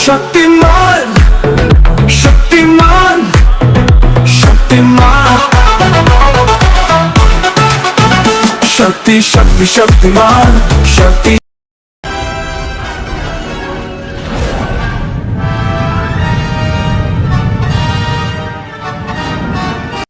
शक्तिमान शक्तिमान शक्तिमान शक्ति शक्ति शक्तिमान शक्ति।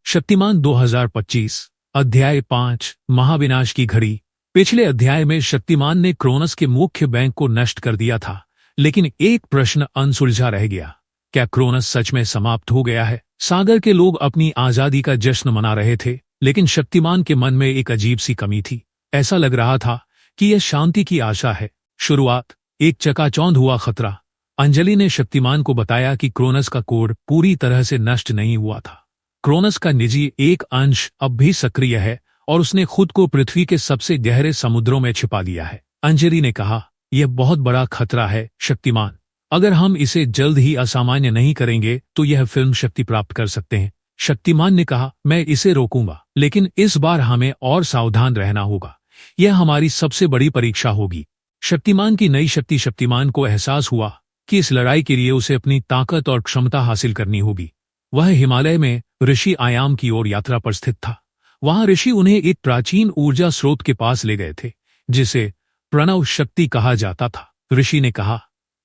शक्तिमान 2025 अध्याय 5 महाविनाश की घड़ी। पिछले अध्याय में शक्तिमान ने क्रोनस के मुख्य बैंक को नष्ट कर दिया था, लेकिन एक प्रश्न अनसुलझा रह गया। क्या क्रोनस सच में समाप्त हो गया है? सागर के लोग अपनी आजादी का जश्न मना रहे थे, लेकिन शक्तिमान के मन में एक अजीब सी कमी थी। ऐसा लग रहा था कि यह शांति की आशा है। शुरुआत एक चकाचौंध हुआ खतरा। अंजलि ने शक्तिमान को बताया कि क्रोनस का कोड पूरी तरह से नष्ट नहीं हुआ था। क्रोनस का निजी एक अंश अब भी सक्रिय है और उसने खुद को पृथ्वी के सबसे गहरे समुद्रों में छिपा लिया है। अंजलि ने कहा, यह बहुत बड़ा खतरा है शक्तिमान। अगर हम इसे जल्द ही असामान्य नहीं करेंगे तो यह फिल्म शक्ति प्राप्त कर सकते हैं। शक्तिमान ने कहा, मैं इसे रोकूंगा, लेकिन इस बार हमें और सावधान रहना होगा। यह हमारी सबसे बड़ी परीक्षा होगी। शक्तिमान की नई शक्ति। शक्तिमान को एहसास हुआ कि इस लड़ाई के लिए उसे अपनी ताकत और क्षमता हासिल करनी होगी। वह हिमालय में ऋषि आयाम की ओर यात्रा पर स्थित था। वहां ऋषि उन्हें एक प्राचीन ऊर्जा स्रोत के पास ले गए थे, जिसे प्रणव शक्ति कहा जाता था। ऋषि ने कहा,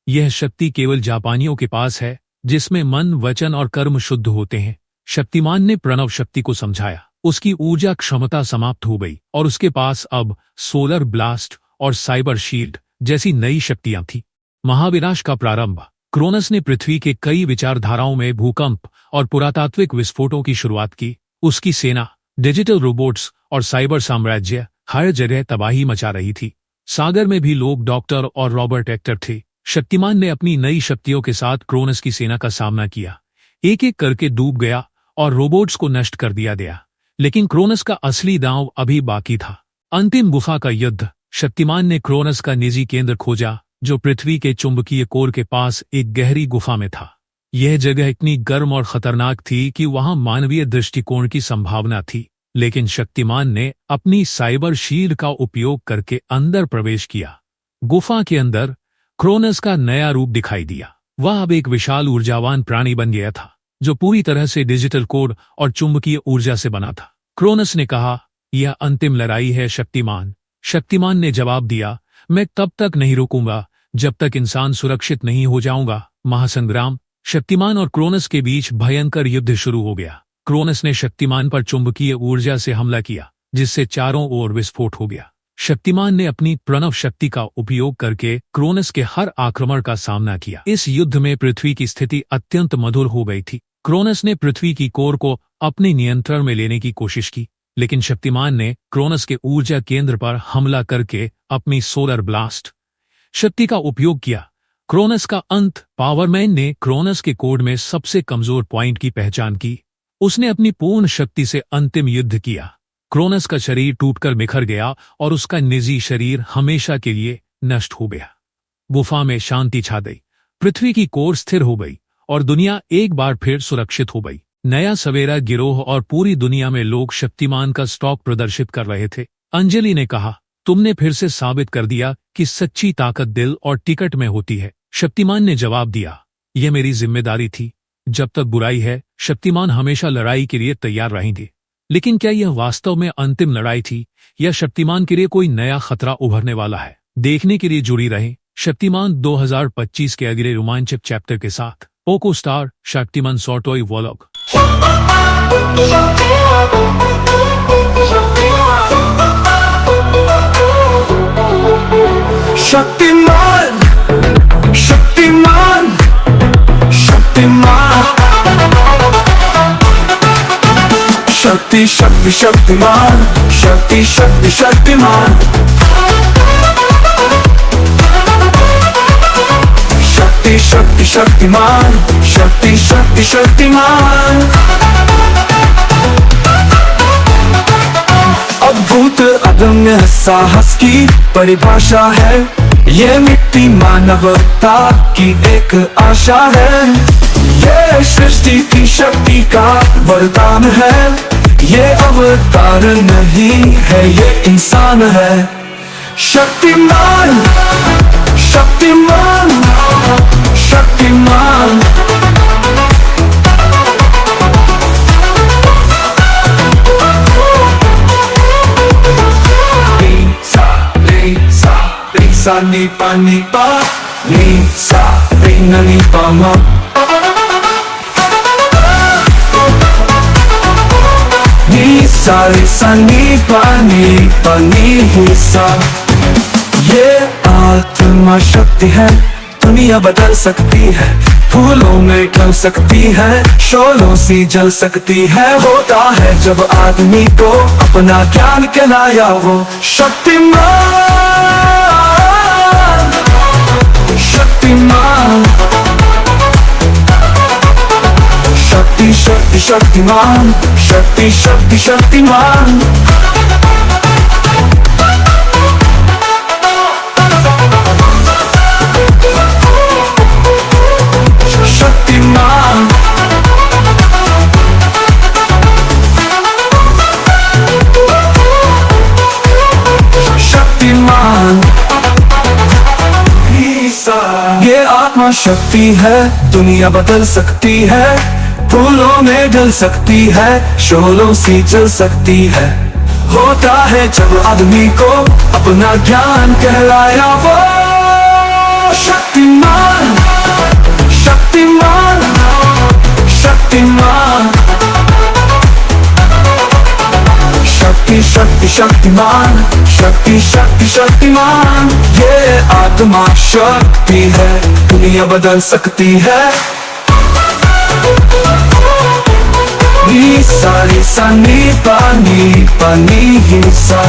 यह शक्ति केवल जापानियों के पास है, जिसमें मन, वचन और कर्म शुद्ध होते हैं। शक्तिमान ने प्रणव शक्ति को समझाया। उसकी ऊर्जा क्षमता समाप्त हो गई और उसके पास अब सोलर ब्लास्ट और साइबर शील्ड जैसी नई शक्तियां थी। महाविनाश का प्रारंभ। क्रोनस ने पृथ्वी के कई विचारधाराओं में भूकंप और पुरातात्विक विस्फोटों की शुरुआत की। उसकी सेना, डिजिटल रोबोट्स और साइबर साम्राज्य हर जगह तबाही मचा रही थी। सागर में भी लोग डॉक्टर और रॉबर्ट एक्टर थे। शक्तिमान ने अपनी नई शक्तियों के साथ क्रोनस की सेना का सामना किया। एक एक करके डूब गया और रोबोट्स को नष्ट कर दिया गया, लेकिन क्रोनस का असली दांव अभी बाकी था। अंतिम गुफा का युद्ध। शक्तिमान ने क्रोनस का निजी केंद्र खोजा, जो पृथ्वी के चुंबकीय कोर के पास एक गहरी गुफा में था। यह जगह इतनी गर्म और खतरनाक थी कि वहां मानवीय दृष्टिकोण की संभावना थी, लेकिन शक्तिमान ने अपनी साइबर शील्ड का उपयोग करके अंदर प्रवेश किया। गुफा के अंदर क्रोनस का नया रूप दिखाई दिया। वह अब एक विशाल ऊर्जावान प्राणी बन गया था, जो पूरी तरह से डिजिटल कोड और चुंबकीय ऊर्जा से बना था। क्रोनस ने कहा, यह अंतिम लड़ाई है शक्तिमान। शक्तिमान ने जवाब दिया, मैं तब तक नहीं रुकूंगा जब तक इंसान सुरक्षित नहीं हो जाऊंगा। महासंग्राम। शक्तिमान और क्रोनस के बीच भयंकर युद्ध शुरू हो गया। क्रोनस ने शक्तिमान पर चुंबकीय ऊर्जा से हमला किया, जिससे चारों ओर विस्फोट हो गया। शक्तिमान ने अपनी प्रणव शक्ति का उपयोग करके क्रोनस के हर आक्रमण का सामना किया। इस युद्ध में पृथ्वी की स्थिति अत्यंत मधुर हो गई थी। क्रोनस ने पृथ्वी की कोर को अपने नियंत्रण में लेने की कोशिश की, लेकिन शक्तिमान ने क्रोनस के ऊर्जा केंद्र पर हमला करके अपनी सोलर ब्लास्ट शक्ति का उपयोग किया। क्रोनस का अंत। पावरमैन ने क्रोनस के कोड में सबसे कमजोर पॉइंट की पहचान की। उसने अपनी पूर्ण शक्ति से अंतिम युद्ध किया। क्रोनस का शरीर टूटकर बिखर गया और उसका निजी शरीर हमेशा के लिए नष्ट हो गया। गुफा में शांति छा गई। पृथ्वी की कोर स्थिर हो गई और दुनिया एक बार फिर सुरक्षित हो गई। नया सवेरा गिरोह और पूरी दुनिया में लोग शक्तिमान का स्टॉक प्रदर्शित कर रहे थे। अंजलि ने कहा, तुमने फिर से साबित कर दिया कि सच्ची ताकत दिल और टिकट में होती है। शक्तिमान ने जवाब दिया, यह मेरी जिम्मेदारी थी। जब तक बुराई है, शक्तिमान हमेशा लड़ाई के लिए तैयार रहेंगे। लेकिन क्या यह वास्तव में अंतिम लड़ाई थी, या शक्तिमान के लिए कोई नया खतरा उभरने वाला है? देखने के लिए जुड़ी रहें शक्तिमान 2025 के अगले रोमांचक चैप्टर के साथ। पोको स्टार शक्तिमान सॉटॉय व्लॉग। शक्तिमान शक्तिमान शक्तिमान शक्ति शक्ति शक्तिमान शक्ति शक्ति शक्तिमान शक्ति शक्ति शक्तिमान शक्ति शक्ति शक्तिमान। अद्भुत अदम्य साहस की परिभाषा है। ये मिट्टी मानवता की एक आशा है। ये सृष्टि की शक्ति का वरदान है। ये अवतार नहीं है, ये इंसान है। Shaktimaan Shaktimaan Shaktimaan. Sa ni pa ni pa ni sa ri na ni pa ma ni sa ri sa ni pa ni सा। ये आत्मा शक्ति है, दुनिया बदल सकती है, फूलों में ढल सकती है, शोलों सी जल सकती है। होता है जब आदमी को अपना ज्ञान कहलाया वो शक्तिमान। शक्तिमान, शक्ति शक्ति शक्तिमान, शक्ति शक्ति शक्तिमान। शक्तिमान, शक्तिमान। ये आत्मा शक्ति है, दुनिया बदल सकती है, फूलों में ढल सकती है, शोलों सी जल सकती है। होता है जब आदमी को अपना ज्ञान कहलाया वो शक्तिमान। शक्तिमान, शक्तिमान, शक्ति शक्ति शक्तिमान, शक्ति शक्ति शक्तिमान। ये आत्मा शक्ति है, दुनिया बदल सकती है। नी सा नी पा नी सा।